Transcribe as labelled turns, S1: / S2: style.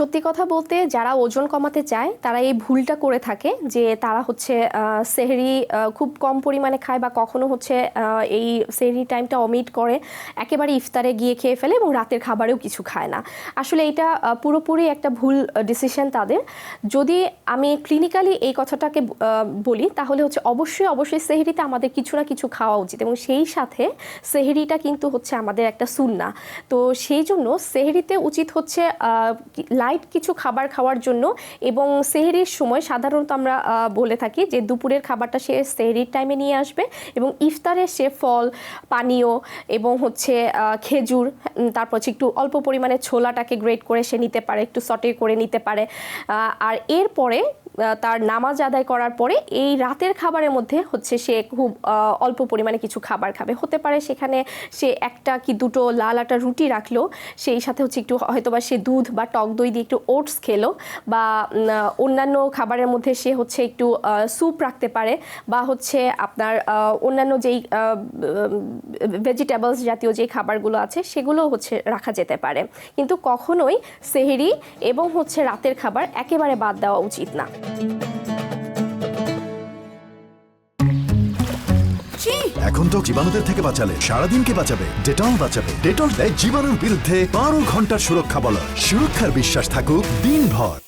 S1: সত্যি কথা বলতে যারা ওজন কমাতে চায় তারা এই ভুলটা করে থাকে যে তারা হচ্ছে সেহরি খুব কম পরিমাণে খায় বা কখনো হচ্ছে এই সেহরি টাইমটা অমিট করে একেবারে ইফতারে গিয়ে খেয়ে ফেলে এবং রাতের খাবারেও কিছু খায় না। আসলে এটা পুরোপুরি একটা ভুল ডিসিশন তাদের। যদি আমি ক্লিনিক্যালি এই কথাটাকে বলি তাহলে হচ্ছে অবশ্যই সেহরিতে আমাদের কিছু না কিছু খাওয়া উচিত এবং সেই সাথে সেহরিটা কিন্তু হচ্ছে আমাদের একটা সুন্নাহ। তো সেই জন্য সেহরিতে উচিত হচ্ছে লাইট কিছু খাবার খাওয়ার জন্য এবং সেহরির সময় সাধারণত আমরা বলে থাকি যে দুপুরের খাবারটা সে সেহরির টাইমে নিয়ে আসবে এবং ইফতারে সে ফল পানীয় এবং হচ্ছে খেজুর, তারপর হচ্ছে একটু অল্প পরিমাণে ছোলাটাকে গ্রেট করে সে নিতে পারে, একটু সটে করে নিতে পারে। আর এরপরে তার নামাজ আদায় করার পরে এই রাতের খাবারের মধ্যে হচ্ছে সে খুব অল্প পরিমাণে কিছু খাবার খাবে। হতে পারে সেখানে সে একটা কি দুটো লাল আটা রুটি রাখলো, সেই সাথে হচ্ছে একটু হয়তোবা সে দুধ বা টক দই দিয়ে একটু ওটস খেলো, বা অন্যান্য খাবারের মধ্যে সে হচ্ছে একটু স্যুপ রাখতে পারে, বা হচ্ছে আপনার অন্যান্য যেই ভেজিটেবলস জাতীয় যে খাবারগুলো আছে সেগুলো হচ্ছে রাখা যেতে পারে। কিন্তু কখনোই সেহরি এবং হচ্ছে রাতের খাবার একেবারে বাদ দেওয়া উচিত না।
S2: এখন তো জীবাণুদের থেকে বাঁচালে সারাদিনকে বাঁচাবে ডেটল বাঁচাবে। ডেটল দেয় জীবাণুর বিরুদ্ধে 12 ঘন্টার সুরক্ষা বলয়। সুরক্ষার বিশ্বাস থাকুক দিনভর।